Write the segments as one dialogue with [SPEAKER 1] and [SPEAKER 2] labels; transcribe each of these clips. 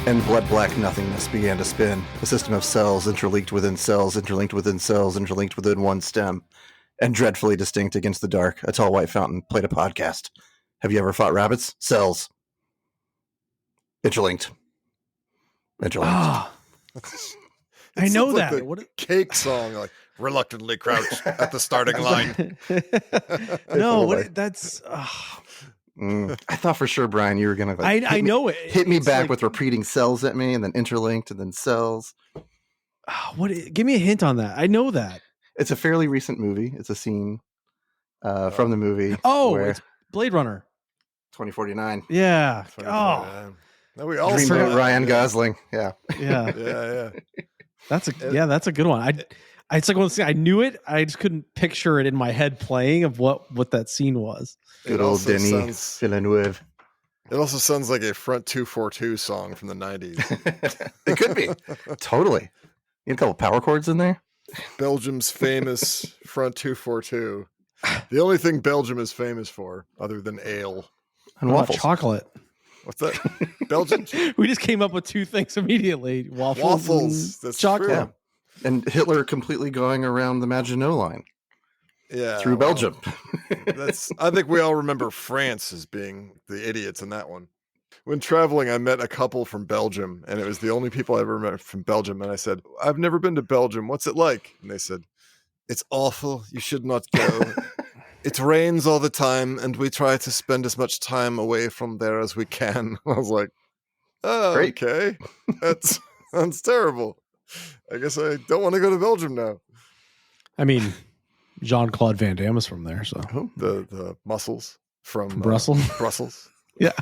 [SPEAKER 1] And blood-black nothingness began to spin, a system of cells interlinked within cells, interlinked within cells, interlinked within one stem. And dreadfully distinct against the dark, a tall white fountain played a podcast. Have you ever fought rabbits? Cells. Interlinked. Interlinked.
[SPEAKER 2] Ah, I know
[SPEAKER 3] like
[SPEAKER 2] that.
[SPEAKER 3] the
[SPEAKER 2] What?
[SPEAKER 3] cake song, like reluctantly crouch at the starting line.
[SPEAKER 2] No, that's.
[SPEAKER 1] I thought for sure, Brian, you were going to
[SPEAKER 2] I know it.
[SPEAKER 1] Hit me
[SPEAKER 2] It's
[SPEAKER 1] back
[SPEAKER 2] like-
[SPEAKER 1] with repeating cells at me and then interlinked and then cells.
[SPEAKER 2] What? Give me a hint on that. I know that.
[SPEAKER 1] It's a fairly recent movie. It's a scene from the movie.
[SPEAKER 2] Oh,
[SPEAKER 1] where
[SPEAKER 2] it's Blade Runner.
[SPEAKER 1] 2049.
[SPEAKER 2] Yeah. Oh,
[SPEAKER 3] Now we all
[SPEAKER 1] Dreamboat
[SPEAKER 3] saw
[SPEAKER 1] Ryan
[SPEAKER 3] that.
[SPEAKER 1] Gosling. Yeah.
[SPEAKER 2] yeah.
[SPEAKER 3] Yeah.
[SPEAKER 2] That's a good one. It's like one thing I knew it. I just couldn't picture it in my head playing of what that scene was.
[SPEAKER 1] Good
[SPEAKER 3] It
[SPEAKER 1] old
[SPEAKER 3] also
[SPEAKER 1] Denis
[SPEAKER 3] sounds-
[SPEAKER 1] Villeneuve.
[SPEAKER 3] It also sounds like a Front 242 song from the 90s.
[SPEAKER 1] It could be. Totally. You had a couple power chords in there.
[SPEAKER 3] Belgium's famous Front 242. The only thing Belgium is famous for, other than ale.
[SPEAKER 1] And
[SPEAKER 2] What about
[SPEAKER 1] waffles.
[SPEAKER 2] chocolate.
[SPEAKER 3] What's that? Belgian
[SPEAKER 2] We just came up with two things immediately: waffles,
[SPEAKER 3] waffles.
[SPEAKER 2] and
[SPEAKER 3] That's
[SPEAKER 2] chocolate.
[SPEAKER 3] true.
[SPEAKER 1] Yeah. And Hitler completely going around the Maginot Line
[SPEAKER 3] Yeah,
[SPEAKER 1] through
[SPEAKER 3] well,
[SPEAKER 1] Belgium.
[SPEAKER 3] I think we all remember France as being the idiots in that one. When traveling, I met a couple from Belgium, and it was the only people I ever met from Belgium. And I said, "I've never been to Belgium. What's it like?" And they said, "It's awful. You should not go. It rains all the time, and we try to spend as much time away from there as we can." I was like, "Oh,
[SPEAKER 1] Great.
[SPEAKER 3] okay. That sounds terrible. I guess I don't want to go to Belgium now."
[SPEAKER 2] I mean, Jean-Claude Van Damme is from there, so
[SPEAKER 3] The mussels from
[SPEAKER 2] Brussels.
[SPEAKER 3] Brussels.
[SPEAKER 2] Yeah.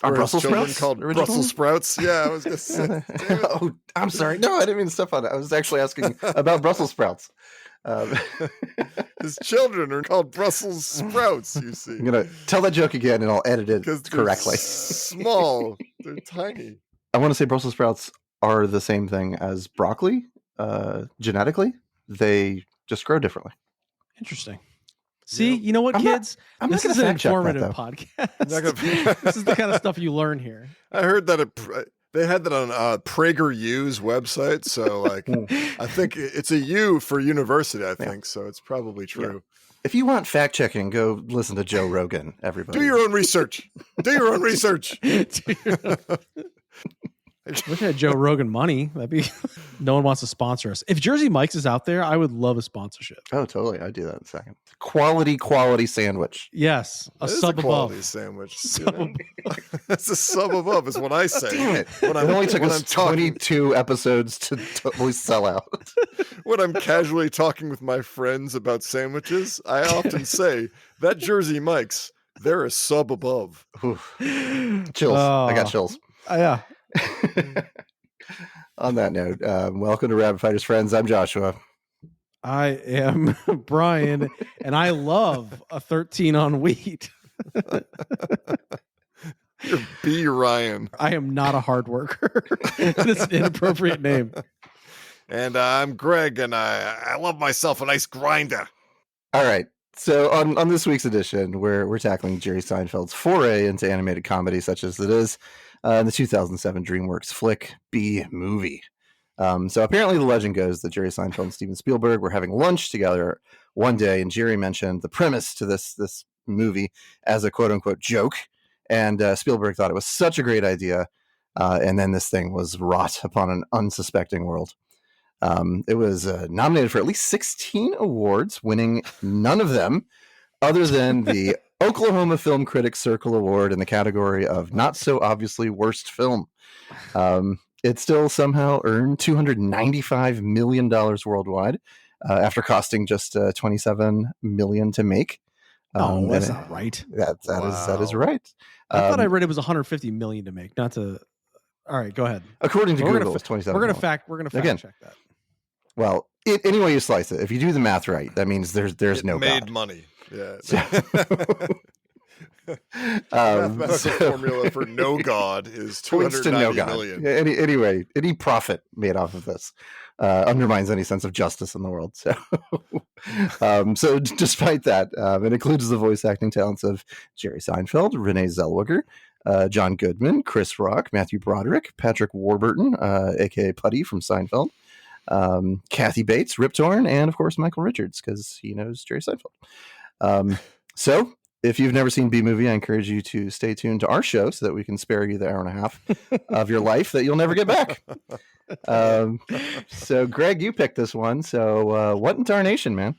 [SPEAKER 1] Are
[SPEAKER 3] Were his
[SPEAKER 1] Brussels
[SPEAKER 3] children
[SPEAKER 1] sprouts
[SPEAKER 3] called
[SPEAKER 1] originally?
[SPEAKER 3] Brussels sprouts? Yeah, I was gonna say. Damn it.
[SPEAKER 1] Oh, I'm sorry. No, I didn't mean to step on it. I was actually asking about Brussels sprouts.
[SPEAKER 3] His children are called Brussels sprouts. You see,
[SPEAKER 1] I'm gonna tell that joke again, and I'll edit it
[SPEAKER 3] because
[SPEAKER 1] correctly.
[SPEAKER 3] small, they're tiny.
[SPEAKER 1] I want to say Brussels sprouts are the same thing as broccoli. Genetically, they just grow differently.
[SPEAKER 2] Interesting. See,
[SPEAKER 3] Yep.
[SPEAKER 2] you know what,
[SPEAKER 1] I'm not-
[SPEAKER 2] kids?
[SPEAKER 1] I'm
[SPEAKER 2] This
[SPEAKER 1] not
[SPEAKER 2] is
[SPEAKER 1] going
[SPEAKER 2] an
[SPEAKER 1] to fact check that,
[SPEAKER 2] informative
[SPEAKER 1] though.
[SPEAKER 3] I'm not
[SPEAKER 2] podcast.
[SPEAKER 3] gonna-
[SPEAKER 2] This is the kind of stuff you learn here.
[SPEAKER 3] I heard that they had that on PragerU's website. So, like, I think it's a U for university. I think so. It's probably true.
[SPEAKER 1] If you want fact checking, go listen to Joe Rogan. Everybody,
[SPEAKER 3] Do your own research. Do your own research.
[SPEAKER 2] Looking at Joe Rogan money, that'd be. No one wants to sponsor us. If Jersey Mike's is out there, I would love a sponsorship.
[SPEAKER 1] Oh, totally. I'd do that in a second. Quality sandwich.
[SPEAKER 2] Yes, a
[SPEAKER 3] That is
[SPEAKER 2] sub
[SPEAKER 3] quality
[SPEAKER 2] above.
[SPEAKER 3] sandwich.
[SPEAKER 2] Sub
[SPEAKER 3] You know? That's a sub above, is what I say.
[SPEAKER 1] Damn it!
[SPEAKER 3] When
[SPEAKER 1] It only took
[SPEAKER 3] when
[SPEAKER 1] us
[SPEAKER 3] I'm talking-
[SPEAKER 1] 22 episodes to totally sell out.
[SPEAKER 3] When I'm casually talking with my friends about sandwiches, I often say that Jersey Mike's, they're a sub above.
[SPEAKER 1] Oof. Chills. I got chills.
[SPEAKER 2] Yeah.
[SPEAKER 1] On that note, welcome to Rabbit Fighters Friends. I'm Joshua.
[SPEAKER 2] I am Brian, and I love a 13 on wheat.
[SPEAKER 3] You're B. Ryan.
[SPEAKER 2] I am not a hard worker. It's an inappropriate name.
[SPEAKER 3] And I'm Greg, and I love myself a nice grinder.
[SPEAKER 1] All right. So on this week's edition, we're tackling Jerry Seinfeld's foray into animated comedy, such as it is the 2007 Dreamworks flick B Movie. So apparently the legend goes that Jerry Seinfeld and Steven Spielberg were having lunch together one day, and Jerry mentioned the premise to this movie as a quote unquote joke, and Spielberg thought it was such a great idea, and then this thing was wrought upon an unsuspecting world. It was nominated for at least 16 awards, winning none of them other than the Oklahoma Film Critics Circle Award in the category of not so obviously worst film. It still somehow earned $295 million worldwide after costing just $27 million to make.
[SPEAKER 2] Oh, that's
[SPEAKER 1] and
[SPEAKER 2] not right.
[SPEAKER 1] that is right.
[SPEAKER 2] I thought I read it was 150 million to make. Not to. All right, go ahead.
[SPEAKER 1] According to
[SPEAKER 2] We're
[SPEAKER 1] Google,
[SPEAKER 2] gonna
[SPEAKER 1] it's 27
[SPEAKER 2] We're gonna
[SPEAKER 1] million.
[SPEAKER 2] fact. We're gonna fact
[SPEAKER 1] Again.
[SPEAKER 2] check that.
[SPEAKER 1] Well, any way you slice it, if you do the math right, that means there's
[SPEAKER 3] It
[SPEAKER 1] no
[SPEAKER 3] made
[SPEAKER 1] God.
[SPEAKER 3] money. Yeah.
[SPEAKER 1] So-
[SPEAKER 3] Mathematical formula for no God is
[SPEAKER 1] Points to no
[SPEAKER 3] 290
[SPEAKER 1] God.
[SPEAKER 3] million.
[SPEAKER 1] Yeah, anyway, any profit made off of this undermines any sense of justice in the world. So, so despite that, it includes the voice acting talents of Jerry Seinfeld, Renee Zellweger, John Goodman, Chris Rock, Matthew Broderick, Patrick Warburton, aka Puddy from Seinfeld, Kathy Bates, Rip Torn, and of course Michael Richards, because he knows Jerry Seinfeld. So if you've never seen B Movie, I encourage you to stay tuned to our show so that we can spare you the hour and a half of your life that you'll never get back. So Greg, you picked this one. So what in tarnation, man?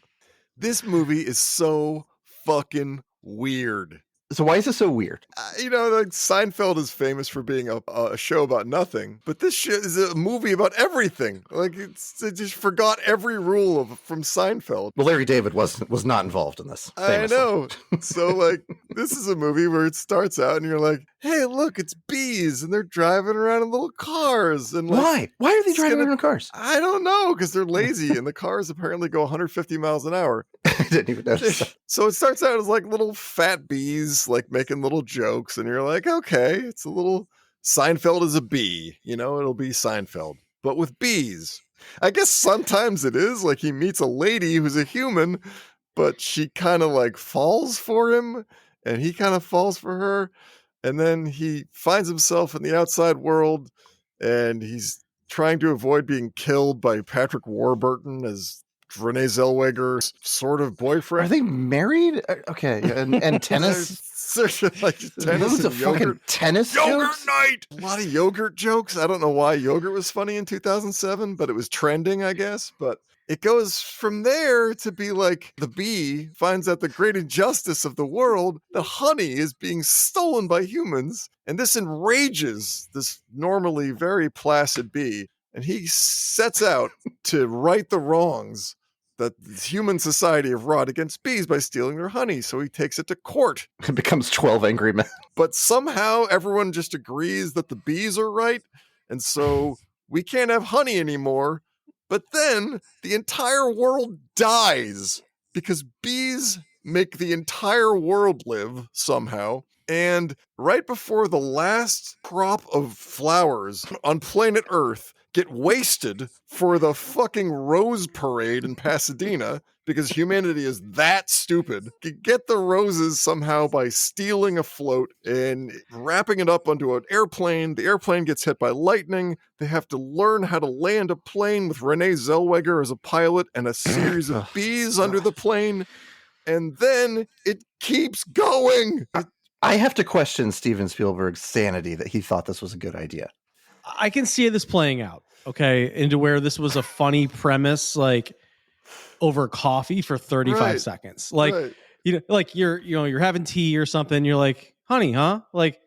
[SPEAKER 3] This movie is so fucking weird.
[SPEAKER 1] So why is it so weird?
[SPEAKER 3] Like Seinfeld is famous for being a show about nothing, but this shit is a movie about everything. Like it just forgot every rule from Seinfeld.
[SPEAKER 1] Well, Larry David was not involved in this. Famously.
[SPEAKER 3] I know. So like, this is a movie where it starts out and you're like, hey, look, it's bees and they're driving around in little cars. And like,
[SPEAKER 1] why are they driving around in cars?
[SPEAKER 3] I don't know, because they're lazy and the cars apparently go 150 miles an hour.
[SPEAKER 1] I didn't even notice that.
[SPEAKER 3] So it starts out as like little fat bees, like making little jokes, and you're like, okay, it's a little Seinfeld is a bee, it'll be Seinfeld, but with bees. I guess sometimes it is like he meets a lady who's a human, but she kind of like falls for him, and he kind of falls for her, and then he finds himself in the outside world, and he's trying to avoid being killed by Patrick Warburton as Renee Zellweger's sort of boyfriend.
[SPEAKER 1] Are they married? Okay, and tennis.
[SPEAKER 3] Like tennis
[SPEAKER 1] Loads of
[SPEAKER 3] yogurt.
[SPEAKER 1] fucking tennis
[SPEAKER 3] Yogurt
[SPEAKER 1] jokes?
[SPEAKER 3] night. A lot of yogurt jokes. I don't know why yogurt was funny in 2007, but it was trending, I guess. But it goes from there to be like the bee finds out the great injustice of the world. The honey is being stolen by humans, and this enrages this normally very placid bee. And he sets out to right the wrongs that human society have wrought against bees by stealing their honey. So he takes it to court.
[SPEAKER 1] It becomes 12 Angry Men.
[SPEAKER 3] But somehow everyone just agrees that the bees are right. And so we can't have honey anymore. But then the entire world dies because bees make the entire world live somehow. And right before the last crop of flowers on planet Earth get wasted for the fucking Rose Parade in Pasadena, because humanity is that stupid, get the roses somehow by stealing a float and wrapping it up onto an airplane. The airplane gets hit by lightning. They have to learn how to land a plane with Renee Zellweger as a pilot and a series of bees under the plane. And then it keeps going.
[SPEAKER 1] I have to question Steven Spielberg's sanity that he thought this was a good idea.
[SPEAKER 2] I can see this playing out, okay, into where this was a funny premise, like over coffee for 35 seconds. Like, like you're having tea or something. You're like, honey, huh? Like,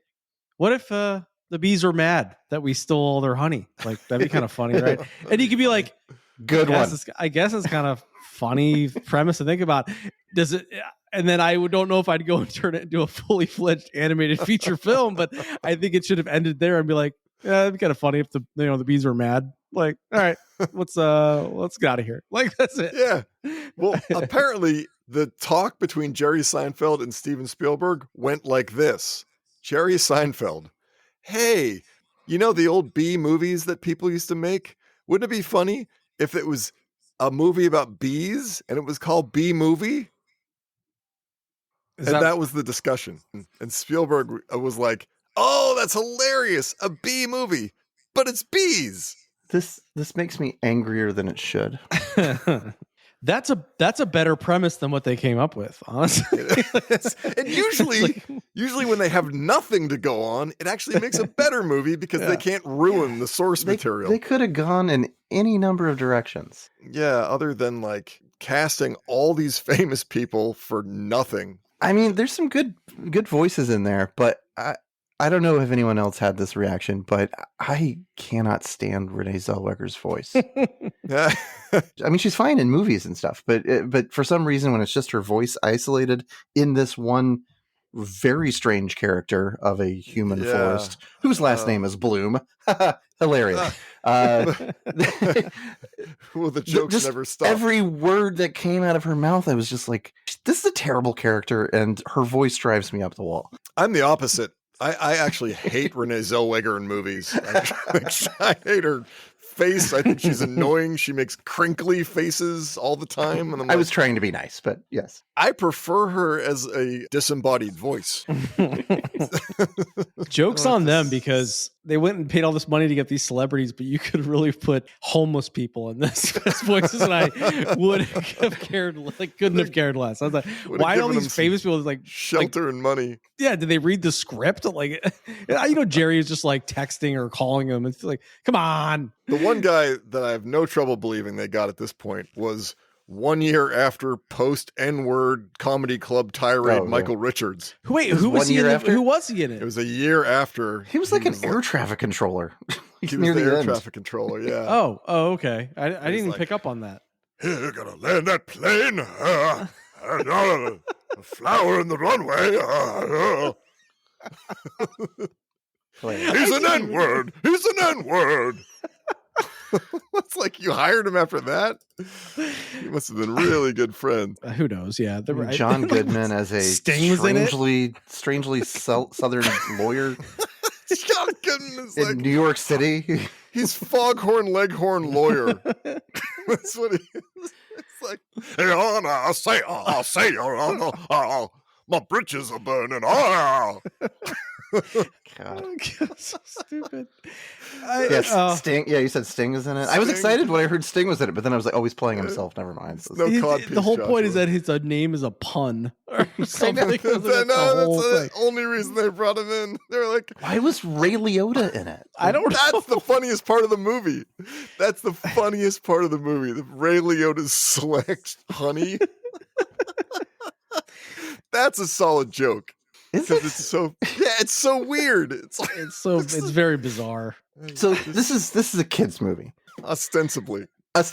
[SPEAKER 2] what if the bees were mad that we stole all their honey? Like, that'd be kind of funny, right? And you could be like,
[SPEAKER 1] good one.
[SPEAKER 2] I guess it's kind of funny premise to think about. Does it? And then I don't know if I'd go and turn it into a fully fledged animated feature film, but I think it should have ended there and be like, yeah, it'd be kind of funny if the bees were mad. Like, all right, let's get out of here. Like, that's it.
[SPEAKER 3] Yeah. Well, apparently the talk between Jerry Seinfeld and Steven Spielberg went like this. Jerry Seinfeld, hey, the old bee movies that people used to make? Wouldn't it be funny if it was a movie about bees and it was called Bee Movie? That was the discussion. And Spielberg was like, oh, that's hilarious. A bee movie, but it's bees.
[SPEAKER 1] This makes me angrier than it should.
[SPEAKER 2] That's a better premise than what they came up with, honestly.
[SPEAKER 3] And usually when they have nothing to go on, it actually makes a better movie because they can't ruin the source material.
[SPEAKER 1] They could have gone in any number of directions.
[SPEAKER 3] Yeah, other than like casting all these famous people for nothing.
[SPEAKER 1] I mean, there's some good voices in there, but I don't know if anyone else had this reaction, but I cannot stand Renee Zellweger's voice. I mean, she's fine in movies and stuff, but for some reason, when it's just her voice isolated in this one very strange character of a human florist whose last name is Bloom, hilarious.
[SPEAKER 3] Well, the jokes never stop.
[SPEAKER 1] Every word that came out of her mouth, I was just like, this is a terrible character, and her voice drives me up the wall.
[SPEAKER 3] I'm the opposite. I actually hate Renee Zellweger in movies. I hate her face. I think she's annoying. She makes crinkly faces all the time. And
[SPEAKER 1] I was trying to be nice, but yes.
[SPEAKER 3] I prefer her as a disembodied voice.
[SPEAKER 2] Joke's on them because they went and paid all this money to get these celebrities, but you could really put homeless people in this as voices, and I would have cared, couldn't have cared less. I was like, why all these famous people
[SPEAKER 3] shelter and money?
[SPEAKER 2] Yeah, did they read the script? Jerry is just texting or calling them. It's like, come on.
[SPEAKER 3] The one guy that I have no trouble believing they got at this point was 1 year after post N-word comedy club tirade Michael Richards.
[SPEAKER 2] Wait, who was he in it? Who was he in it?
[SPEAKER 3] It was a year after.
[SPEAKER 1] He was like an air traffic controller.
[SPEAKER 3] He was the air traffic controller, yeah.
[SPEAKER 2] Oh, okay. I didn't even pick up on that.
[SPEAKER 3] Here, gonna land that plane. A flower in the runway. He's an N-word. He's an N-word. It's like you hired him after that. He must have been really good friend.
[SPEAKER 2] Who knows? Yeah,
[SPEAKER 1] John Goodman as a strangely southern lawyer.
[SPEAKER 3] John Goodman is
[SPEAKER 1] in New York City.
[SPEAKER 3] He's foghorn leghorn lawyer. That's what he is. It's like, hey, Honor, I'll say, my britches are burning.
[SPEAKER 1] God.
[SPEAKER 2] So stupid.
[SPEAKER 1] Sting. Yeah, you said Sting is in it. I was excited when I heard Sting was in it, but then I was like, oh, he's playing himself. Never mind.
[SPEAKER 3] The
[SPEAKER 2] whole point is that his name is a pun or something. That's
[SPEAKER 3] the only reason they brought him in. They're like,
[SPEAKER 1] why was Ray Liotta in it?
[SPEAKER 2] I don't know.
[SPEAKER 3] That's the funniest part of the movie. That's the funniest part of the movie. The Ray Liotta's select honey. That's a solid joke. Because it's so weird.
[SPEAKER 2] It's very bizarre.
[SPEAKER 1] So this is a kids movie, ostensibly, and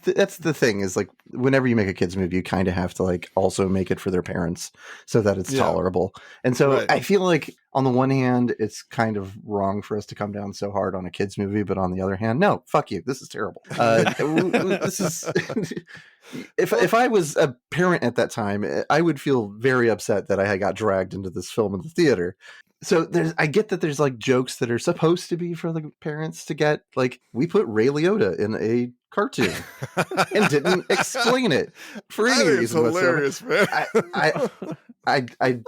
[SPEAKER 1] that's the thing is whenever you make a kids movie, you kind of have to also make it for their parents so that it's tolerable. And so I feel like on the one hand, it's kind of wrong for us to come down so hard on a kids movie, but on the other hand, no, fuck you. This is terrible. This is. If I was a parent at that time, I would feel very upset that I got dragged into this film in the theater. So I get that there's jokes that are supposed to be for the parents to get. We put Ray Liotta in a cartoon and didn't explain it for any reason
[SPEAKER 3] hilarious,
[SPEAKER 1] whatsoever. Man. I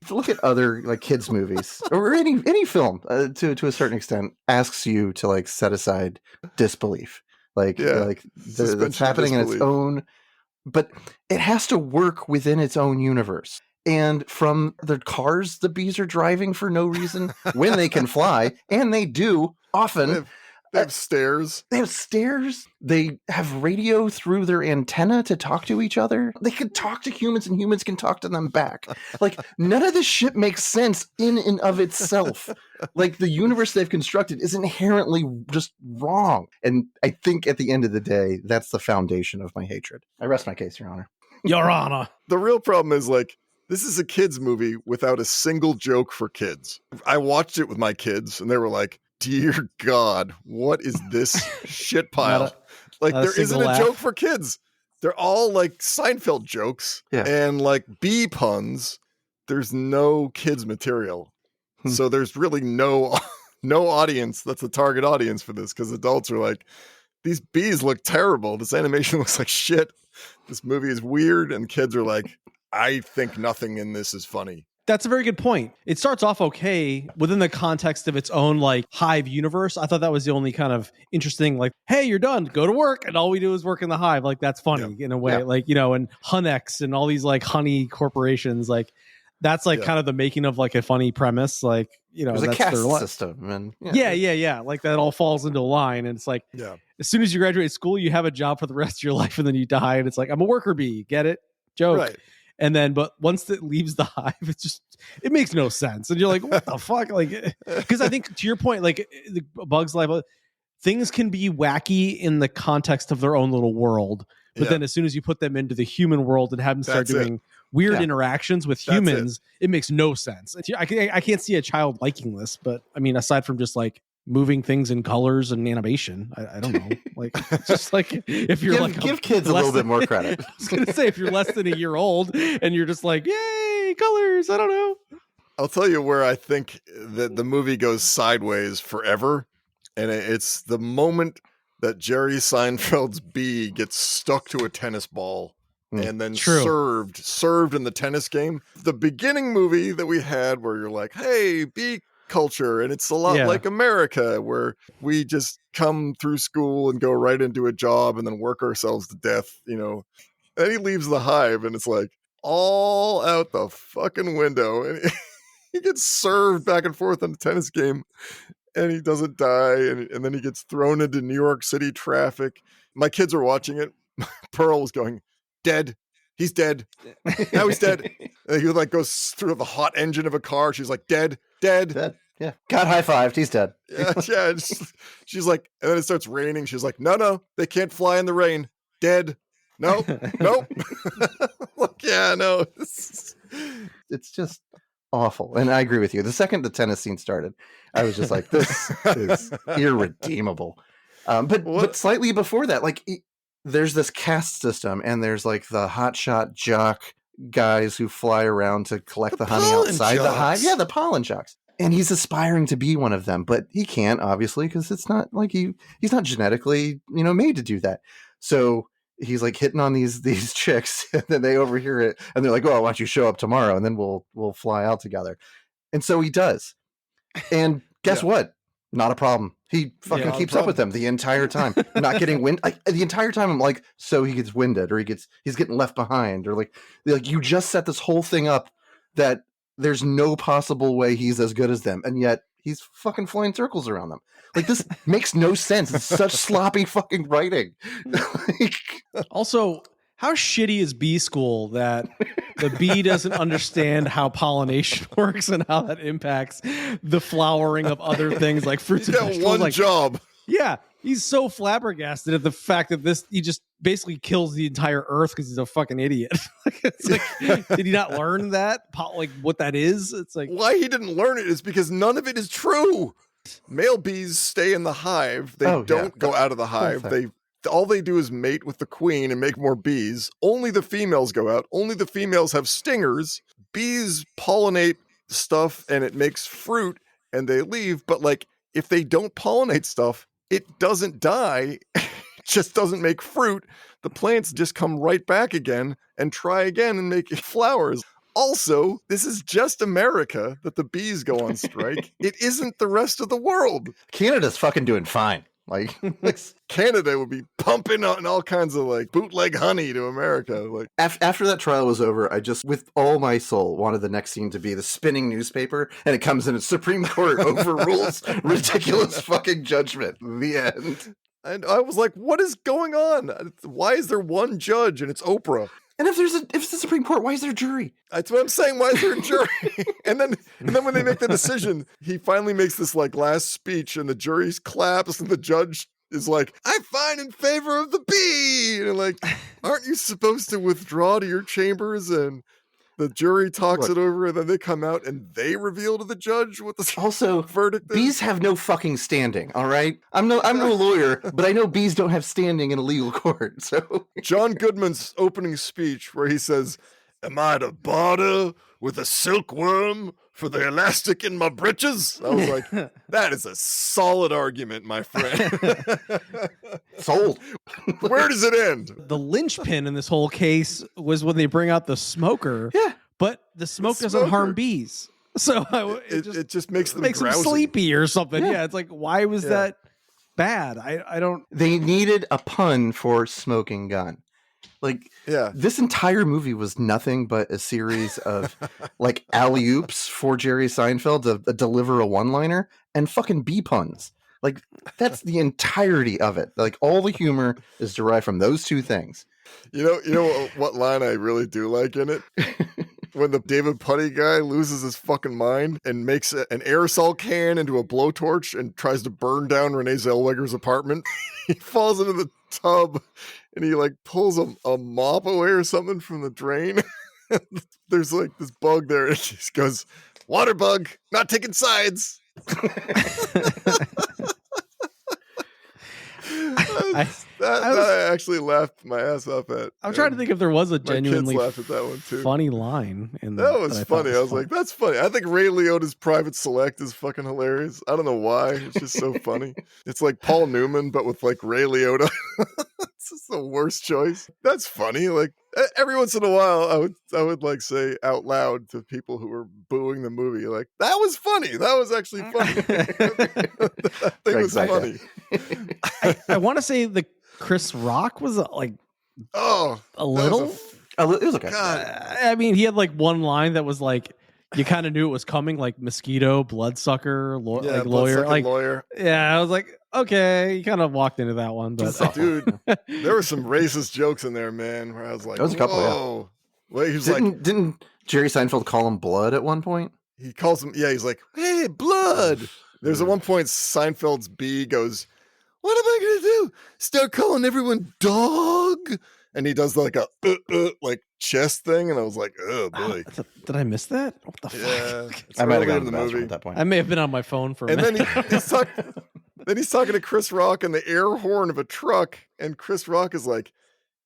[SPEAKER 1] look at other kids movies or any film to a certain extent asks you to set aside disbelief. That's happening in its own, but it has to work within its own universe. And from the cars the bees are driving for no reason when they can fly, and they do often.
[SPEAKER 3] They have stairs.
[SPEAKER 1] They have stairs. They have radio through their antenna to talk to each other. They can talk to humans and humans can talk to them back. None of this shit makes sense in and of itself. The universe they've constructed is inherently just wrong. And I think at the end of the day, that's the foundation of my hatred. I rest my case, Your Honor.
[SPEAKER 2] Your Honor.
[SPEAKER 3] The real problem is this is a kids movie without a single joke for kids. I watched it with my kids and they were like, dear God, what is this shit pile? There isn't a joke for kids. They're all Seinfeld jokes and bee puns. There's no kids material. So there's really no audience that's the target audience for this because adults are like, these bees look terrible. This animation looks like shit. This movie is weird. And kids are like, I think nothing in this is funny.
[SPEAKER 2] That's a very good point. It starts off okay within the context of its own hive universe. I thought that was the only kind of interesting, hey, you're done, go to work. And all we do is work in the hive. That's funny in a way, and Hunex and all these honey corporations, that's kind of the making of a funny premise.
[SPEAKER 1] There's
[SPEAKER 2] that's
[SPEAKER 1] a caste system. And
[SPEAKER 2] yeah. That all falls into line. And it's as soon as you graduate school, you have a job for the rest of your life and then you die. And it's I'm a worker bee. Get it? Joke. Right. And then, but once it leaves the hive, it makes no sense. And you're like, what the fuck? Because I think to your point, the Bug's Life, things can be wacky in the context of their own little world. But then as soon as you put them into the human world and have them start doing weird interactions with humans, it makes no sense. I can't see a child liking this, but I mean, aside from just moving things in colors and animation, I don't know. Just if you're
[SPEAKER 1] give kids a little bit more credit.
[SPEAKER 2] I was gonna say if you're less than a year old and you're just yay, colors, I don't know.
[SPEAKER 3] I'll tell you where I think that the movie goes sideways forever And it's the moment that Jerry Seinfeld's bee gets stuck to a tennis ball and then served in the tennis game. The beginning movie that we had where you're like, hey, bee culture, and it's a lot like America, where we just come through school and go right into a job and then work ourselves to death, you know. And he leaves the hive and it's like all out the fucking window, and he gets served back and forth in the tennis game. And he doesn't die, and then he gets thrown into New York City traffic. My kids are watching it. Pearl was going, dead. He's dead. Now he's dead. And he like goes through the hot engine of a car. She's like, dead.
[SPEAKER 1] Dead. Yeah. Got high-fived. He's dead.
[SPEAKER 3] Yeah. She's like, and then it starts raining. She's like, no, they can't fly in the rain. Dead. Nope. Like, yeah, no.
[SPEAKER 1] It's just awful. And I agree with you. The second the tennis scene started, I was just like, this is irredeemable. But slightly before that, like, there's this caste system, and there's like the hotshot jock guys who fly around to collect the honey outside the hive. Yeah, the pollen jocks. And he's aspiring to be one of them, but he can't, obviously, because it's not like he's not genetically, made to do that. So he's like hitting on these chicks, and then they overhear it, and they're like, "Oh, why don't you show up tomorrow, and then we'll fly out together." And so he does. And guess what? Not a problem. He fucking keeps up with them the entire time, not getting wind. The entire time, I'm like, so he gets winded, or he's getting left behind, or like you just set this whole thing up that there's no possible way he's as good as them, and yet he's fucking flying circles around them. Like, this makes no sense. It's such sloppy fucking writing.
[SPEAKER 2] Also, how shitty is bee school that the bee doesn't understand how pollination works and how that impacts the flowering of other things like fruits and vegetables?
[SPEAKER 3] One job.
[SPEAKER 2] Yeah, he's so flabbergasted at the fact that he just basically kills the entire earth because he's a fucking idiot. It's like, did he not learn that? Like, what that is? It's like,
[SPEAKER 3] why he didn't learn it is because none of it is true. Male bees stay in the hive. They don't go out of the hive. All they do is mate with the queen and make more bees. Only the females go out. Only the females have stingers. Bees pollinate stuff and it makes fruit and they leave. But like, if they don't pollinate stuff, it doesn't die. It just doesn't make fruit. The plants just come right back again and try again and make flowers. Also, this is just America that the bees go on strike. It isn't the rest of the world.
[SPEAKER 1] Canada's fucking doing fine. Like
[SPEAKER 3] Canada would be pumping on all kinds of like bootleg honey to America. Like
[SPEAKER 1] after that trial was over, I just, with all my soul, wanted the next scene to be the spinning newspaper, and it comes in, and Supreme Court overrules ridiculous fucking judgment. The end.
[SPEAKER 3] And I was like, what is going on? Why is there one judge and it's Oprah?
[SPEAKER 1] And if it's the Supreme Court, why is there a jury?
[SPEAKER 3] That's what I'm saying. Why is there a jury? and then when they make the decision, he finally makes this like last speech, and the jury claps, and the judge is like, "I find in favor of the bee." And like, aren't you supposed to withdraw to your chambers? And the jury talks it over, and then they come out and they reveal to the judge what the verdict is.
[SPEAKER 1] Bees have no fucking standing. All right, I'm no lawyer, but I know bees don't have standing in a legal court. So
[SPEAKER 3] John Goodman's opening speech, where he says, "Am I to barter with a silkworm for the elastic in my breeches?" I was like, that is a solid argument, my friend.
[SPEAKER 1] Sold.
[SPEAKER 3] Where does it end?
[SPEAKER 2] The linchpin in this whole case was when they bring out the smoker.
[SPEAKER 1] Yeah.
[SPEAKER 2] But the smoke doesn't harm bees. So
[SPEAKER 3] it just makes them
[SPEAKER 2] makes them sleepy or something. Yeah, it's like, why was that bad? I don't.
[SPEAKER 1] They needed a pun for smoking gun. Like, this entire movie was nothing but a series of like alley-oops for Jerry Seinfeld to deliver a one-liner and fucking bee puns. Like, that's the entirety of it. Like, all the humor is derived from those two things.
[SPEAKER 3] You know what line I really do like in it? When the David Puddy guy loses his fucking mind and makes an aerosol can into a blowtorch and tries to burn down Renee Zellweger's apartment. He falls into the tub and he like pulls a mop away or something from the drain. There's like this bug there, and he just goes, "Water bug, not taking sides." I actually laughed my ass off at.
[SPEAKER 2] I'm trying to think if there was a genuinely
[SPEAKER 3] laughed at that one too.
[SPEAKER 2] funny line in
[SPEAKER 3] that was funny. I was like, that's funny. I think Ray Liotta's Private Select is fucking hilarious. I don't know why. It's just so funny. It's like Paul Newman, but with like Ray Liotta. It's just the worst choice. That's funny. Like every once in a while, I would like say out loud to people who were booing the movie, like, that was funny. That was actually funny. That thing was funny.
[SPEAKER 2] I want to say the Chris Rock was like
[SPEAKER 3] a
[SPEAKER 2] little.
[SPEAKER 1] It was okay.
[SPEAKER 2] I mean, he had like one line that was like, you kind of knew it was coming, like mosquito, bloodsucker, lawyer, like
[SPEAKER 3] lawyer.
[SPEAKER 2] Yeah, I was like, okay, you kind of walked into that one, but
[SPEAKER 3] dude, there were some racist jokes in there, man. Where I was like,
[SPEAKER 1] there was a couple.
[SPEAKER 3] Whoa. Yeah. Well, he was
[SPEAKER 1] didn't Jerry Seinfeld call him blood at one point?
[SPEAKER 3] He calls him. Yeah, he's like, hey, blood. There's at one point Seinfeld's B goes, what am I gonna do? Start calling everyone dog? And he does like a like chest thing, and I was like, oh boy,
[SPEAKER 2] did I miss that? What the fuck?
[SPEAKER 1] I might have gone to the movie at that point.
[SPEAKER 2] I may have been on my phone for a minute.
[SPEAKER 3] Then he's talking to Chris Rock in the air horn of a truck, and Chris Rock is like,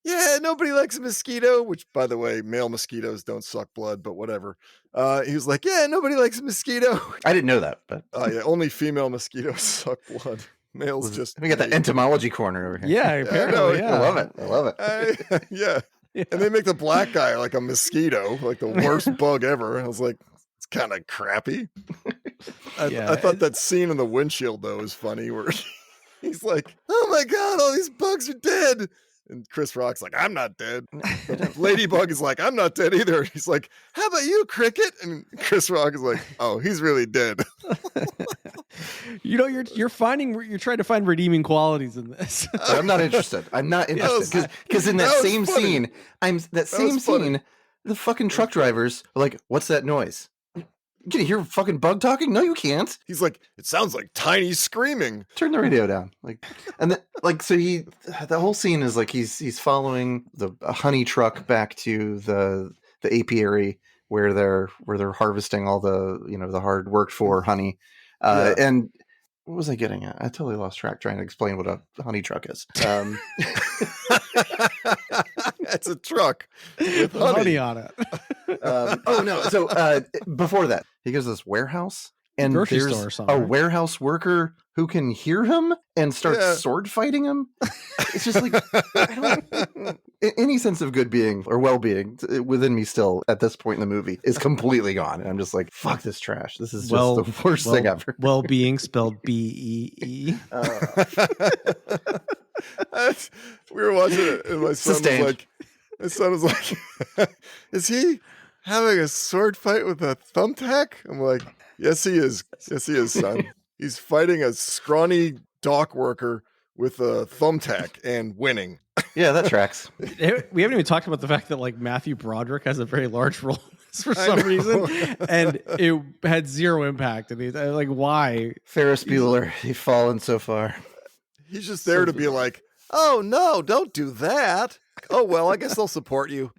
[SPEAKER 3] yeah, nobody likes a mosquito, which, by the way, male mosquitoes don't suck blood, but whatever. He was like, yeah, nobody likes a mosquito.
[SPEAKER 1] I didn't know that, but
[SPEAKER 3] yeah, only female mosquitoes suck blood. Males just.
[SPEAKER 1] We got that entomology corner over here.
[SPEAKER 2] Yeah, apparently.
[SPEAKER 1] I love it. I love it.
[SPEAKER 3] Yeah. And they make the black guy like a mosquito, like the worst bug ever. I was like, it's kind of crappy. I thought that scene in the windshield, though, was funny where he's like, oh my God, all these bugs are dead. And Chris Rock's like, I'm not dead. Ladybug is like, I'm not dead either. He's like, how about you, Cricket? And Chris Rock is like, oh, he's really dead.
[SPEAKER 2] You know, you're trying to find redeeming qualities in this.
[SPEAKER 1] I'm not interested. I'm not interested because in that same scene, the fucking truck drivers are like, what's that noise? Can you hear fucking bug talking? No, you can't.
[SPEAKER 3] He's like, it sounds like Tiny screaming.
[SPEAKER 1] Turn the radio down. So the whole scene is like he's following a honey truck back to the apiary where they're harvesting all the the hard worked for honey. And what was I getting at? I totally lost track trying to explain what a honey truck is.
[SPEAKER 3] It's a truck with
[SPEAKER 2] honey on it.
[SPEAKER 1] So before that, he goes to this warehouse, and
[SPEAKER 2] grocery
[SPEAKER 1] there's
[SPEAKER 2] store or something, right?
[SPEAKER 1] Warehouse worker who can hear him and starts sword fighting him. It's just like, I don't, any sense of good being or well-being within me still at this point in the movie is completely gone. And I'm just like, fuck this trash. This is just the worst thing ever.
[SPEAKER 2] Well-being spelled B-E-E.
[SPEAKER 3] We were watching it, and my son was like, is he having a sword fight with a thumbtack? I'm like, yes, he is. Yes, he is, son. He's fighting a scrawny dock worker with a thumbtack and winning.
[SPEAKER 1] Yeah, that tracks.
[SPEAKER 2] We haven't even talked about the fact that like Matthew Broderick has a very large role for some reason, and it had zero impact. And he's like, why?
[SPEAKER 1] Ferris Bueller, he's fallen so far.
[SPEAKER 3] He's just there to be like, oh no, don't do that. Oh well, I guess they'll support you.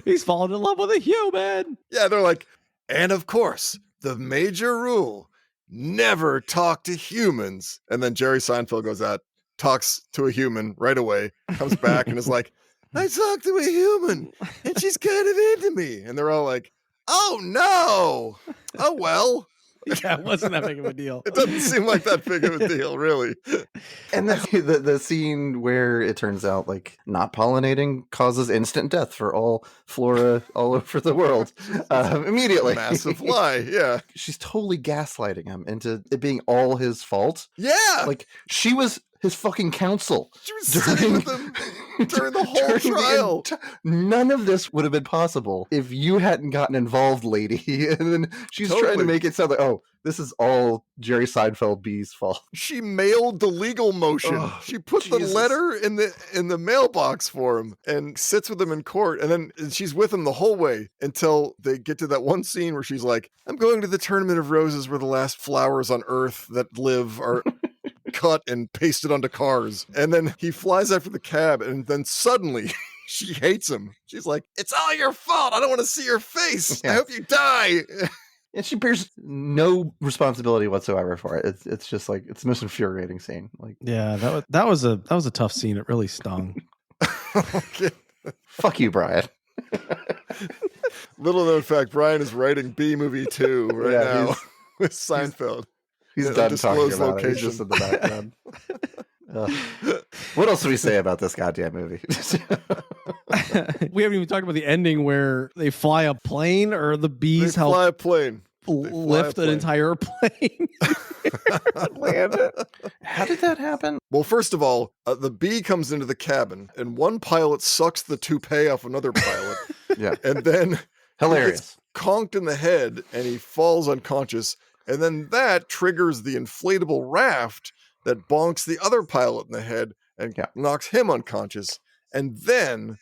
[SPEAKER 2] He's fallen in love with a human.
[SPEAKER 3] Yeah, they're like, and of course, the major rule, never talk to humans. And then Jerry Seinfeld goes out, talks to a human right away, comes back and is like, I talked to a human and she's kind of into me. And they're all like, oh no. Oh well.
[SPEAKER 2] Yeah, it wasn't that big of a deal.
[SPEAKER 3] It doesn't seem like that big of a deal, really.
[SPEAKER 1] And the scene where it turns out like not pollinating causes instant death for all flora all over the world immediately.
[SPEAKER 3] Massive lie, yeah.
[SPEAKER 1] She's totally gaslighting him into it being all his fault.
[SPEAKER 3] Yeah.
[SPEAKER 1] Like she was his fucking counsel.
[SPEAKER 3] She was sitting with him during the whole trial.
[SPEAKER 1] None of this would have been possible if you hadn't gotten involved, lady. And then she's trying to make it sound like, oh, this is all Jerry Seinfeld B's fault.
[SPEAKER 3] She mailed the legal motion. Oh, she put the letter in the mailbox for him and sits with him in court. And then she's with him the whole way until they get to that one scene where she's like, I'm going to the Tournament of Roses where the last flowers on earth that live are cut and pasted onto cars. And then he flies after the cab, and then suddenly she hates him. She's like, it's all your fault. I don't want to see your face. Yeah. I hope you die.
[SPEAKER 1] And she bears no responsibility whatsoever for it. It's just like it's the most infuriating scene. Like,
[SPEAKER 2] yeah, that was a tough scene. It really stung.
[SPEAKER 3] Okay.
[SPEAKER 1] Fuck you, Brian.
[SPEAKER 3] Little known fact: Brian is writing B movie 2 right now with Seinfeld.
[SPEAKER 1] He's done talking about it. He's just in the background. What else do we say about this goddamn movie?
[SPEAKER 2] We haven't even talked about the ending where they fly a plane, or the bees help
[SPEAKER 3] fly a plane.
[SPEAKER 2] lift an entire plane.
[SPEAKER 1] Land it. How did that happen?
[SPEAKER 3] Well, first of all, the bee comes into the cabin, and one pilot sucks the toupee off another pilot.
[SPEAKER 1] Yeah,
[SPEAKER 3] and then
[SPEAKER 1] hilarious.
[SPEAKER 3] He gets conked in the head, and he falls unconscious. And then that triggers the inflatable raft that bonks the other pilot in the head and knocks him unconscious. And then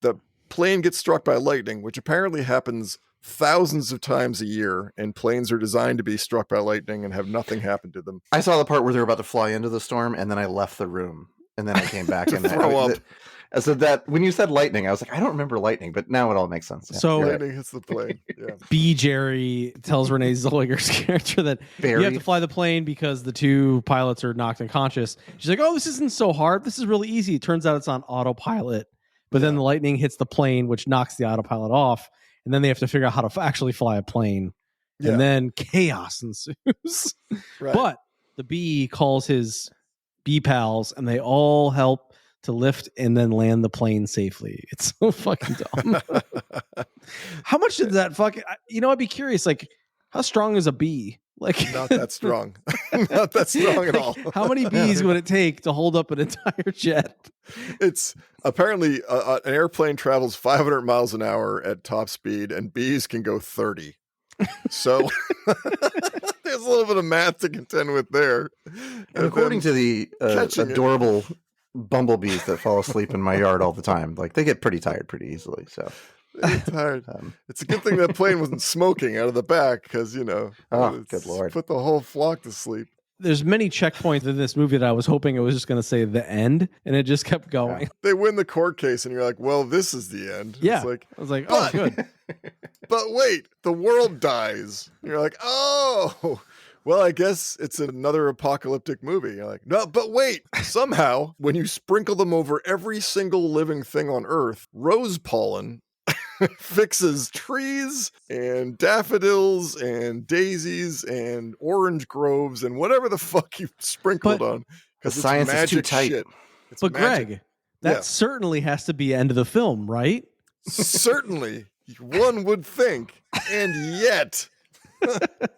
[SPEAKER 3] the plane gets struck by lightning, which apparently happens thousands of times a year, and planes are designed to be struck by lightning and have nothing happen to them.
[SPEAKER 1] I saw the part where they were about to fly into the storm, and then I left the room, and then I came back and
[SPEAKER 3] throw up.
[SPEAKER 1] So that when you said lightning, I was like, I don't remember lightning, but now it all makes sense. Yeah,
[SPEAKER 2] so
[SPEAKER 3] lightning hits the plane. Yeah.
[SPEAKER 2] B. Jerry tells Renee Zellweger's character that
[SPEAKER 1] Barry.
[SPEAKER 2] you have to fly the plane because the two pilots are knocked unconscious. She's like, "Oh, this isn't so hard. This is really easy." It turns out it's on autopilot, but then the lightning hits the plane, which knocks the autopilot off, and then they have to figure out how to actually fly a plane, and then chaos ensues.
[SPEAKER 3] Right.
[SPEAKER 2] But the bee calls his bee pals, and they all help to lift and then land the plane safely. It's so fucking dumb. How much did that fucking, I'd be curious, like, how strong is a bee? Like,
[SPEAKER 3] not that strong. Not that strong at all.
[SPEAKER 2] How many bees would it take to hold up an entire jet?
[SPEAKER 3] It's apparently an airplane travels 500 miles an hour at top speed, and bees can go 30. So there's a little bit of math to contend with there.
[SPEAKER 1] And according to the adorable bumblebees that fall asleep in my yard all the time, like, they get pretty tired pretty easily. So
[SPEAKER 3] tired. It's a good thing that plane wasn't smoking out of the back, because
[SPEAKER 1] good Lord,
[SPEAKER 3] put the whole flock to sleep.
[SPEAKER 2] There's many checkpoints in this movie that I was hoping it was just going to say the end, and it just kept going.
[SPEAKER 3] Yeah. They win the court case, and you're like, well, this is the end.
[SPEAKER 2] Yeah.
[SPEAKER 3] It's like,
[SPEAKER 2] I was like, oh, good.
[SPEAKER 3] But wait, the world dies. And you're like, oh, well, I guess it's another apocalyptic movie. You're like, no, but wait, somehow, when you sprinkle them over every single living thing on Earth, rose pollen fixes trees and daffodils and daisies and orange groves and whatever the fuck you sprinkled on.
[SPEAKER 1] Because science is too tight.
[SPEAKER 3] Shit.
[SPEAKER 2] But magic. Greg, that certainly has to be end of the film, right?
[SPEAKER 3] Certainly. One would think. And yet,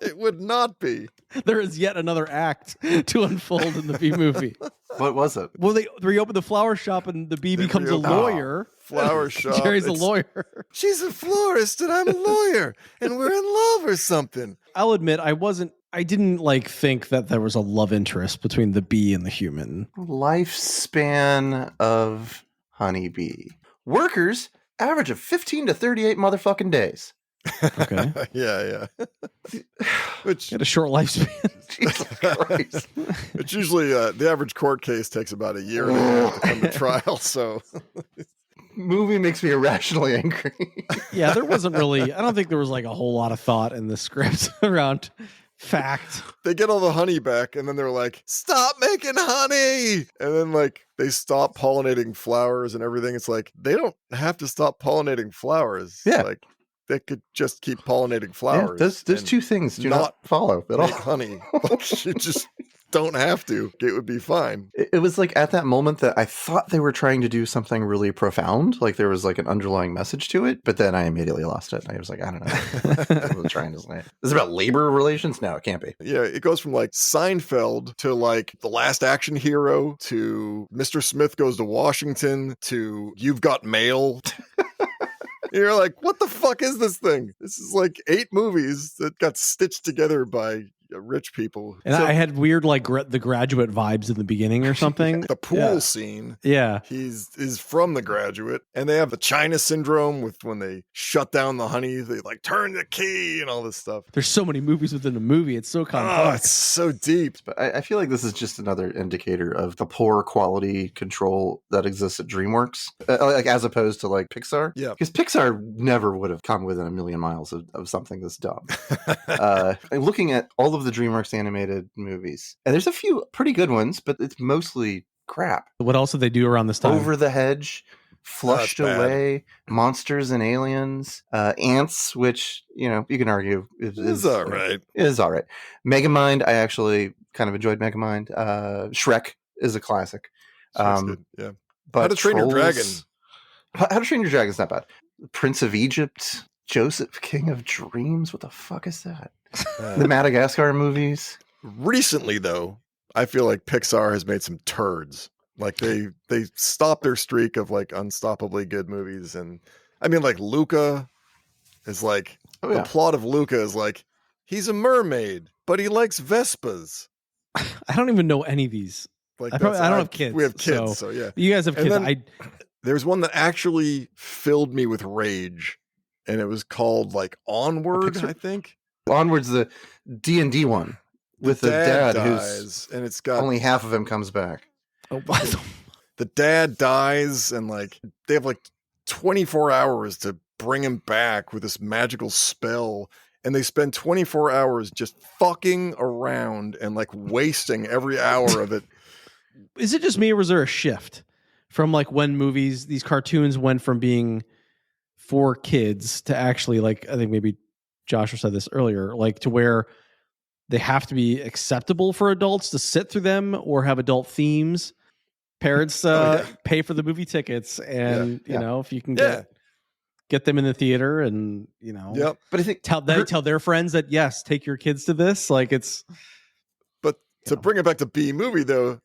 [SPEAKER 3] it would not be.
[SPEAKER 2] There is yet another act to unfold in the bee movie.
[SPEAKER 1] What was it?
[SPEAKER 2] Well, they reopen the flower shop, and the bee becomes a lawyer.
[SPEAKER 3] Flower shop.
[SPEAKER 2] Jerry's a lawyer.
[SPEAKER 3] She's a florist, and I'm a lawyer, and we're in love or something.
[SPEAKER 2] I'll admit, I didn't think that there was a love interest between the bee and the human.
[SPEAKER 1] Lifespan of honeybee. Workers average of 15 to 38 motherfucking days.
[SPEAKER 2] Okay.
[SPEAKER 3] Yeah. Which
[SPEAKER 2] had a short lifespan.
[SPEAKER 1] Jesus Christ.
[SPEAKER 3] It's usually the average court case takes about a year and a half to come to trial. So,
[SPEAKER 1] movie makes me irrationally angry.
[SPEAKER 2] Yeah, there wasn't really. I don't think there was a whole lot of thought in the script around fact.
[SPEAKER 3] They get all the honey back, and then they're like, "Stop making honey!" And then they stop pollinating flowers and everything. It's like they don't have to stop pollinating flowers.
[SPEAKER 1] Yeah.
[SPEAKER 3] They could just keep pollinating flowers.
[SPEAKER 1] Yeah, those two things do not follow at all.
[SPEAKER 3] Honey. You just don't have to. It would be fine.
[SPEAKER 1] It was at that moment that I thought they were trying to do something really profound. There was an underlying message to it, but then I immediately lost it. I was like, I don't know. What was trying to say. Is it about labor relations? No, it can't be.
[SPEAKER 3] Yeah, it goes from Seinfeld to The Last Action Hero to Mr. Smith Goes to Washington to You've Got Mail. You're like, what the fuck is this thing? This is 8 movies that got stitched together by rich people.
[SPEAKER 2] And I had weird like The Graduate vibes in the beginning or something.
[SPEAKER 3] The pool scene.
[SPEAKER 2] Yeah.
[SPEAKER 3] Is from The Graduate. And they have the China syndrome with when they shut down the honey, they like turn the key and all this stuff.
[SPEAKER 2] There's so many movies within a movie. It's so complex.
[SPEAKER 3] Oh, it's so deep.
[SPEAKER 1] But I feel like this is just another indicator of the poor quality control that exists at DreamWorks, like as opposed to like Pixar.
[SPEAKER 3] Yeah.
[SPEAKER 1] Because Pixar never would have come within a million miles of something this dumb. And looking at all of the DreamWorks animated movies, and there's a few pretty good ones, but it's mostly crap.
[SPEAKER 2] What else did they do around this time?
[SPEAKER 1] Over the Hedge, Flushed Away, Monsters and Aliens, Ants, which, you know, you can argue is
[SPEAKER 3] all right.
[SPEAKER 1] It is all right. Megamind, I actually kind of enjoyed Megamind. Shrek is a classic.
[SPEAKER 3] Good. Yeah.
[SPEAKER 1] But
[SPEAKER 3] How to Train Your Dragon.
[SPEAKER 1] How to Train Your Dragon is not bad. Prince of Egypt, Joseph, King of Dreams. What the fuck is that? The Madagascar movies.
[SPEAKER 3] Recently, though, I feel like Pixar has made some turds. Like they stopped their streak of like unstoppably good movies, and I mean, like Luca is like the plot of Luca is like he's a mermaid, but he likes Vespas.
[SPEAKER 2] I don't even know any of these.
[SPEAKER 3] Like
[SPEAKER 2] I don't have kids.
[SPEAKER 3] We have kids, so yeah.
[SPEAKER 2] You guys have kids.
[SPEAKER 3] Then, there's one that actually filled me with rage, and it was called like Onward, I think.
[SPEAKER 1] Onward's the D&D one with the dad
[SPEAKER 3] dies, and it's got
[SPEAKER 1] only half of him comes back.
[SPEAKER 2] Oh,
[SPEAKER 3] the dad dies, and like they have like 24 hours to bring him back with this magical spell, and they spend 24 hours just fucking around and like wasting every hour of it.
[SPEAKER 2] Is it just me, or was there a shift from like when these cartoons went from being for kids to actually, like, I think maybe Joshua said this earlier, like to where they have to be acceptable for adults to sit through them or have adult themes? Parents pay for the movie tickets, and you know, if you can get them in the theater, and you know,
[SPEAKER 3] but I think
[SPEAKER 2] tell their friends that yes, take your kids to this. Like it's,
[SPEAKER 3] but to bring it back to B movie though,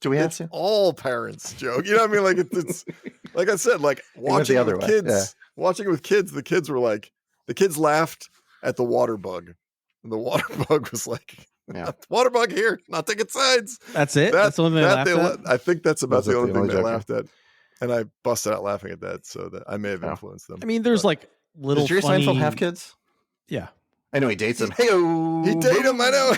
[SPEAKER 1] do we have to?
[SPEAKER 3] All parents joke, you know what I mean? Like it's like I said, like watching it with kids, watching it with kids. The kids were like, the kids laughed at the water bug, and the water bug was like. Yeah. Water bug here, not taking sides.
[SPEAKER 2] That's it. That's the only thing they laughed at?
[SPEAKER 3] I think that's about the only thing they laughed at, and I busted out laughing at that. So that I may have influenced them.
[SPEAKER 2] I mean, there's like little.
[SPEAKER 1] Does Jerry Seinfeld have kids?
[SPEAKER 2] Yeah,
[SPEAKER 1] I know he dates them. Hey,
[SPEAKER 3] he dated him. I know.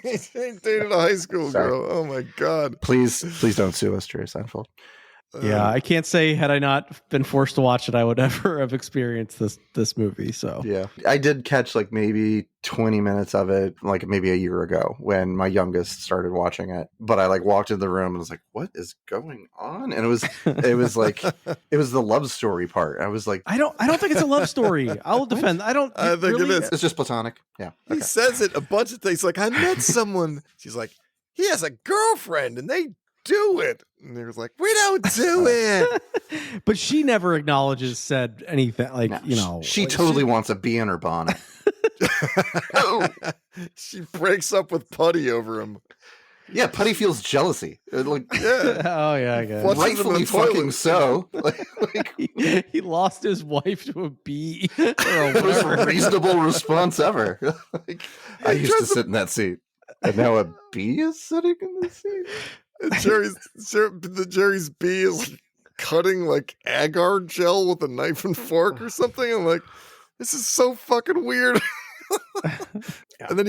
[SPEAKER 3] He dated a high school girl. Oh my god!
[SPEAKER 1] Please don't sue us, Jerry Seinfeld.
[SPEAKER 2] Yeah, I can't say had I not been forced to watch it, I would ever have experienced this movie. So
[SPEAKER 1] yeah, I did catch like maybe 20 minutes of it, like maybe a year ago when my youngest started watching it. But I like walked in the room and was like, "What is going on?" And it was like it was the love story part. I was like,
[SPEAKER 2] I don't think it's a love story. I'll defend. I think
[SPEAKER 3] it is.
[SPEAKER 1] It's just platonic. Yeah,
[SPEAKER 3] he says it a bunch of things. Like I met someone. She's like, he has a girlfriend, and they do it, and he was like, we don't do it.
[SPEAKER 2] But she never said anything like, no, you know,
[SPEAKER 1] she
[SPEAKER 2] like
[SPEAKER 1] totally wants a bee in her bonnet.
[SPEAKER 3] She breaks up with Puddy over him.
[SPEAKER 1] Yeah, Puddy feels jealousy. Like,
[SPEAKER 2] oh yeah, I guess.
[SPEAKER 1] Rightfully fucking so.
[SPEAKER 2] He lost his wife to a bee.
[SPEAKER 1] It was a reasonable response ever. I used to sit in that seat, and now a bee is sitting in the seat.
[SPEAKER 3] Jerry's bee is like cutting like agar gel with a knife and fork or something. I'm like, this is so fucking weird. And then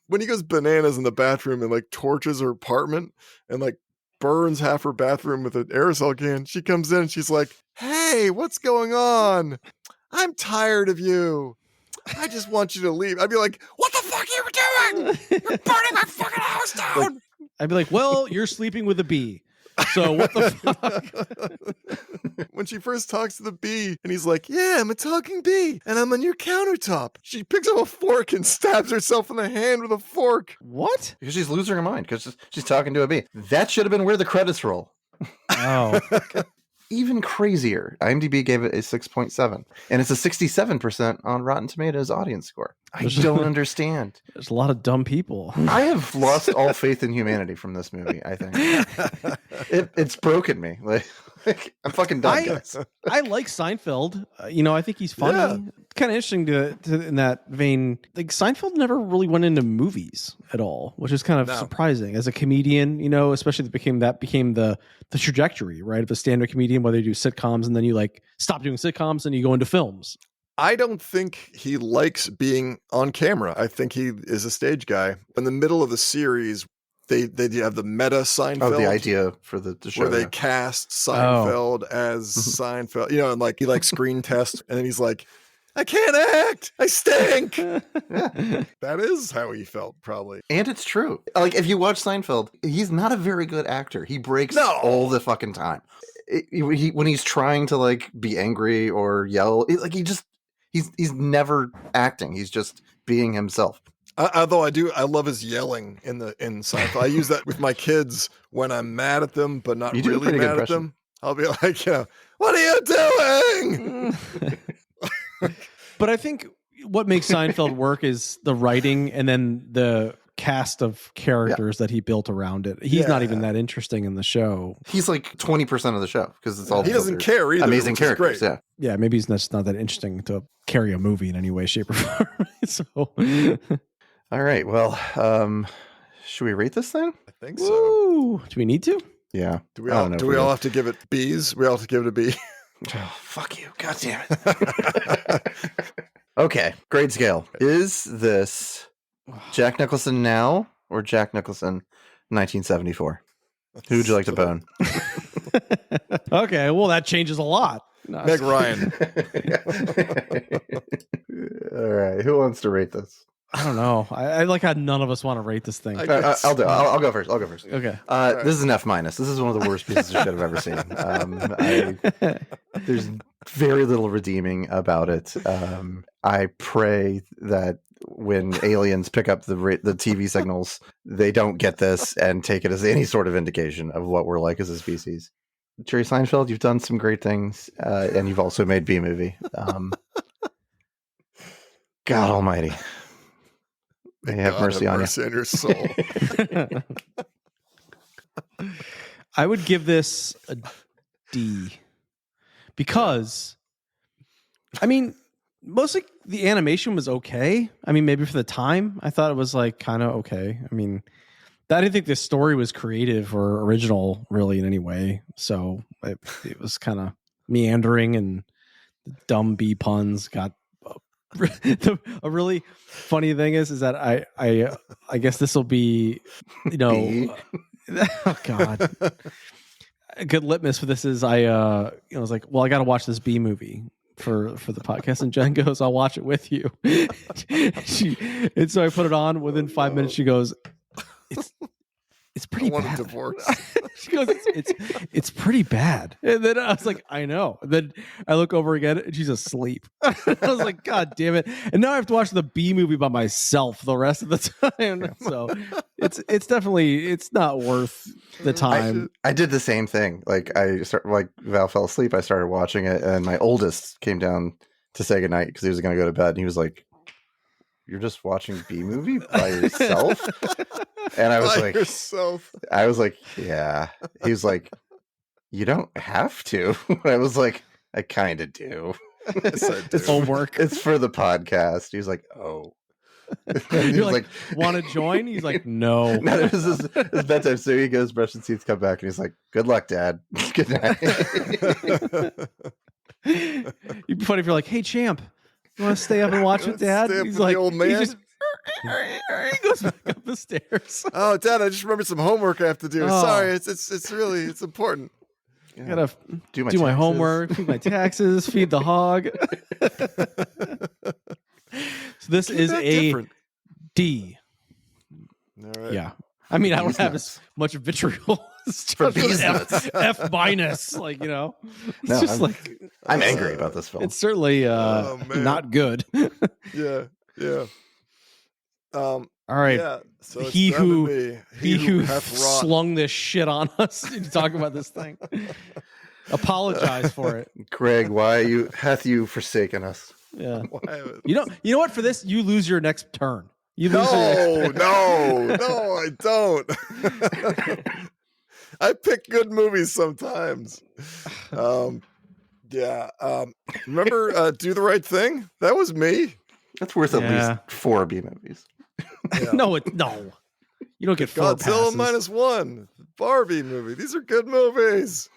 [SPEAKER 3] when he goes bananas in the bathroom and like torches her apartment and like burns half her bathroom with an aerosol can. She comes in and she's like, "Hey, what's going on? I'm tired of you. I just want you to leave." I'd be like, "What the fuck are you doing? You're burning my fucking house down."
[SPEAKER 2] Like, I'd be like, "Well, you're sleeping with a bee. So what the fuck?"
[SPEAKER 3] When she first talks to the bee and he's like, "Yeah, I'm a talking bee and I'm on your countertop." She picks up a fork and stabs herself in the hand with a fork.
[SPEAKER 2] What?
[SPEAKER 1] Because she's losing her mind because she's talking to a bee. That should have been where the credits roll.
[SPEAKER 2] Oh.
[SPEAKER 1] Even crazier. IMDb gave it a 6.7, and it's a 67% on Rotten Tomatoes audience score. I don't understand.
[SPEAKER 2] There's a lot of dumb people.
[SPEAKER 1] I have lost all faith in humanity from this movie. I think it's broken me. Like I'm fucking done, guys.
[SPEAKER 2] I like Seinfeld. I think he's funny. kind of interesting to in that vein. Like Seinfeld never really went into movies at all, which is kind of surprising as a comedian. You know, especially that became the trajectory, right, of a stand-up comedian. Whether you do sitcoms and then you like stop doing sitcoms and you go into films.
[SPEAKER 3] I don't think he likes being on camera. I think he is a stage guy. In the middle of the series, they have the meta Seinfeld.
[SPEAKER 1] Oh, the idea for the show.
[SPEAKER 3] Where they cast Seinfeld as Seinfeld. You know, and like he like screen test, and then he's like, I can't act. I stink. That is how he felt, probably.
[SPEAKER 1] And it's true. Like, if you watch Seinfeld, he's not a very good actor. He breaks all the fucking time. When he's trying to, like, be angry or yell, he's never acting. He's just being himself.
[SPEAKER 3] Although I love his yelling in Seinfeld. I use that with my kids when I'm mad at them, but not really mad at them. I'll be like, what are you doing?
[SPEAKER 2] But I think what makes Seinfeld work is the writing and then the cast of characters that he built around it. He's not even that interesting in the show.
[SPEAKER 1] He's like 20% of the show because it's all
[SPEAKER 3] he doesn't care either.
[SPEAKER 1] Amazing characters.
[SPEAKER 2] Yeah, maybe he's just not that interesting to carry a movie in any way, shape, or form. So,
[SPEAKER 1] all right. Well, should we rate this thing?
[SPEAKER 3] I think so.
[SPEAKER 2] Do we need to?
[SPEAKER 1] Yeah.
[SPEAKER 3] Do we all have to give it B's? We all have to give it a B.
[SPEAKER 1] Oh, fuck you. God damn it. Okay. Grade scale. Is this Jack Nicholson now or Jack Nicholson 1974? Who would you like to bone?
[SPEAKER 2] Okay. Well, that changes a lot.
[SPEAKER 3] Meg Ryan.
[SPEAKER 1] All right. Who wants to rate this?
[SPEAKER 2] I don't know. I like how none of us want to rate this thing.
[SPEAKER 1] I'll do it. I'll go first.
[SPEAKER 2] Okay.
[SPEAKER 1] This is an F-. This is one of the worst pieces of shit I've ever seen. There's very little redeeming about it. I pray that when aliens pick up the TV signals, they don't get this and take it as any sort of indication of what we're like as a species. Jerry Seinfeld, you've done some great things, and you've also made B-movie. God almighty. May have mercy on you.
[SPEAKER 3] Mercy on your soul.
[SPEAKER 2] I would give this a D because, I mean, mostly the animation was okay. I mean, maybe for the time, I thought it was like kind of okay. I mean, I didn't think the story was creative or original really in any way. So it was kind of meandering, and the dumb B puns got. A really funny thing is that I guess this will be, oh God, a good litmus for this is I was like, well, I got to watch this B movie for the podcast, and Jen goes, I'll watch it with you. And so I put it on. Within 5 minutes, she goes, it's pretty bad. I want a divorce. She goes, it's pretty bad. And then I was like, I know. And then I look over again and she's asleep. I was like, God damn it. And now I have to watch the B movie by myself the rest of the time. So it's definitely, it's not worth the time.
[SPEAKER 1] I did the same thing. Like Val fell asleep. I started watching it, and my oldest came down to say goodnight because he was going to go to bed, and he was like, you're just watching B movie by yourself? And I was like, yeah. He was like, you don't have to. I was like, I kind of do.
[SPEAKER 2] It's homework.
[SPEAKER 1] It's for the podcast. He was like, oh.
[SPEAKER 2] You're like, want to join? He's like, no.
[SPEAKER 1] No, it was his bedtime. So he goes, brush his teeth, come back, and he's like, good luck, Dad. Good night.
[SPEAKER 2] It'd be funny if you're like, hey, champ, you want to stay up and watch it, Dad?
[SPEAKER 3] He's like, old man.
[SPEAKER 2] He goes back up the stairs.
[SPEAKER 3] Oh, Dad, I just remembered some homework I have to do. Sorry, it's really important.
[SPEAKER 2] I gotta do my homework, feed my taxes, feed the hog. So this is a different. D.
[SPEAKER 3] All right.
[SPEAKER 2] Yeah. I mean, I don't have as much vitriol
[SPEAKER 1] for
[SPEAKER 2] F minus, like, it's just
[SPEAKER 1] I'm angry about this film.
[SPEAKER 2] It's certainly not good.
[SPEAKER 3] Yeah. All
[SPEAKER 2] right.
[SPEAKER 3] Yeah, so
[SPEAKER 2] he who slung this shit on us to talk about this thing. Apologize for it.
[SPEAKER 1] Craig, why hath you forsaken us?
[SPEAKER 2] Yeah. You know what? For this, you lose your next turn. You lose
[SPEAKER 3] No, I don't. I pick good movies sometimes. Yeah. Remember Do the Right Thing? That was me.
[SPEAKER 1] That's worth at least 4 B movies.
[SPEAKER 3] Yeah.
[SPEAKER 2] No. You don't get 4
[SPEAKER 3] Godzilla
[SPEAKER 2] passes.
[SPEAKER 3] -1. Barbie movie. These are good movies.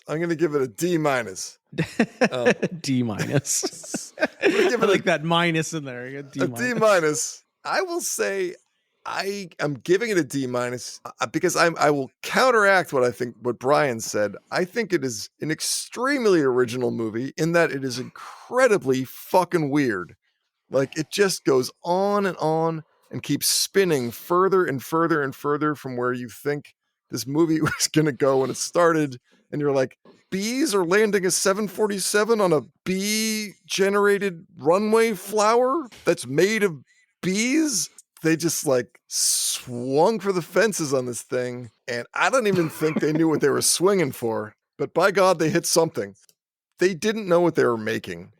[SPEAKER 3] I'm going to give it a D-.
[SPEAKER 2] D minus. I like that minus in there. You got D
[SPEAKER 3] a D-. I will say I am giving it a D- because I will counteract what Brian said. I think it is an extremely original movie in that it is incredibly fucking weird. Like it just goes on and keeps spinning further and further and further from where you think this movie was going to go when it started. And you're like, bees are landing a 747 on a bee-generated runway flower that's made of bees? They just like swung for the fences on this thing. And I don't even think they knew what they were swinging for. But by God, they hit something. They didn't know what they were making.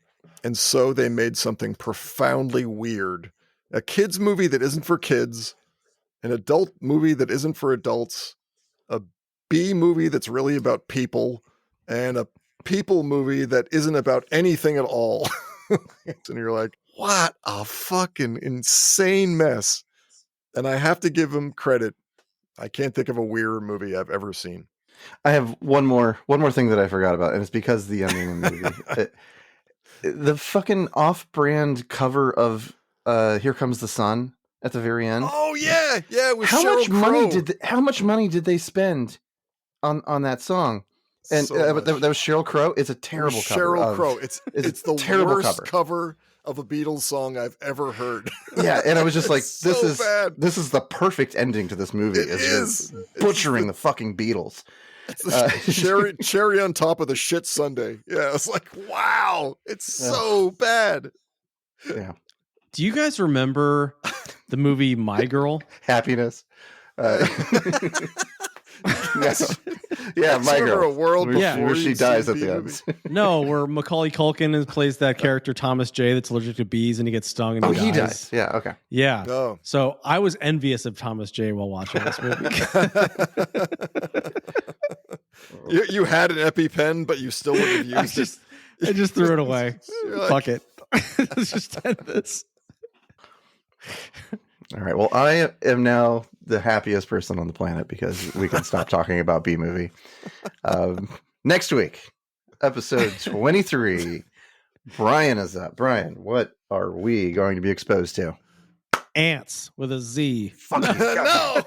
[SPEAKER 3] And so they made something profoundly weird. A kid's movie that isn't for kids. An adult movie that isn't for adults. A B movie that's really about people, and a people movie that isn't about anything at all. And you're like, what a fucking insane mess. And I have to give him credit. I can't think of a weirder movie I've ever seen.
[SPEAKER 1] I have one more thing that I forgot about, and it's because of the ending of the movie. The fucking off-brand cover of Here Comes the Sun at the very end.
[SPEAKER 3] Oh yeah, it was
[SPEAKER 1] how
[SPEAKER 3] Sheryl Crow.
[SPEAKER 1] How much money did they spend on that song? And
[SPEAKER 3] So
[SPEAKER 1] that was Sheryl Crow. It's a terrible cover.
[SPEAKER 3] Sheryl Crow. It's the
[SPEAKER 1] terrible
[SPEAKER 3] worst cover of a Beatles song I've ever heard.
[SPEAKER 1] Yeah, and I was just like,
[SPEAKER 3] this
[SPEAKER 1] is the perfect ending to this movie.
[SPEAKER 3] It is
[SPEAKER 1] butchering the fucking Beatles.
[SPEAKER 3] Cherry on top of the shit sundae. Yeah, it's like, wow, it's so bad.
[SPEAKER 1] Yeah.
[SPEAKER 2] Do you guys remember the movie My Girl?
[SPEAKER 1] Happiness. Yeah, My Girl.
[SPEAKER 3] A world
[SPEAKER 1] where she dies at the end.
[SPEAKER 2] No, where Macaulay Culkin plays that character Thomas J that's allergic to bees and he gets stung and he dies.
[SPEAKER 1] Yeah, okay.
[SPEAKER 2] Yeah.
[SPEAKER 3] Oh.
[SPEAKER 2] So I was envious of Thomas J while watching this movie.
[SPEAKER 3] You had an EpiPen, but you still would have used it.
[SPEAKER 2] I just threw it away.
[SPEAKER 3] Like,
[SPEAKER 2] fuck it. Let's just end this.
[SPEAKER 1] All right. Well, I am now the happiest person on the planet because we can stop talking about B movie. Next week, episode 23. Brian is up. Brian, what are we going to be exposed to?
[SPEAKER 2] Ants with a Z.
[SPEAKER 3] No.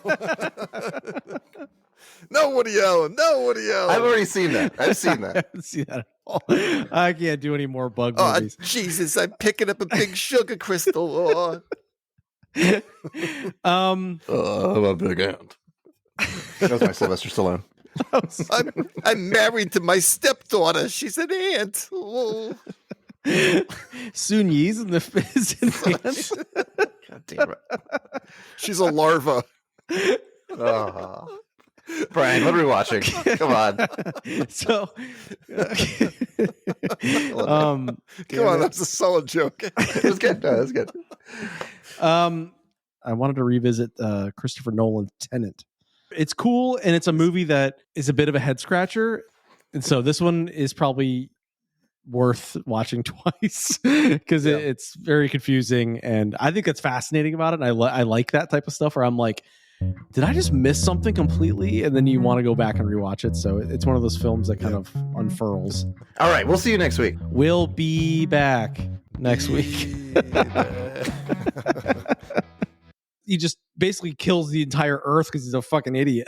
[SPEAKER 3] No, Woody Allen. No, Woody Allen.
[SPEAKER 1] I've already seen that. I've seen that.
[SPEAKER 2] I haven't seen that at all. I can't do any more bug movies.
[SPEAKER 3] Jesus, I'm picking up a big sugar crystal.
[SPEAKER 1] I'm a big ant. That was my Sylvester Stallone.
[SPEAKER 3] I'm married to my stepdaughter. She's an ant. Oh.
[SPEAKER 2] Soon Yee's in the ants.
[SPEAKER 1] God damn it.
[SPEAKER 3] She's a larva.
[SPEAKER 1] Brian, what are we watching? Come on.
[SPEAKER 2] So,
[SPEAKER 3] come on, that's a solid joke.
[SPEAKER 1] It was good. No, it was good.
[SPEAKER 2] I wanted to revisit Christopher Nolan's Tenet. It's cool, and it's a movie that is a bit of a head scratcher, and so this one is probably worth watching twice because it's very confusing, and I think that's fascinating about it. And I like that type of stuff where I'm like, did I just miss something completely? And then you want to go back and rewatch it. So it's one of those films that kind of unfurls.
[SPEAKER 1] All right, we'll see you next week.
[SPEAKER 2] We'll be back next week. He just basically kills the entire earth because he's a fucking idiot.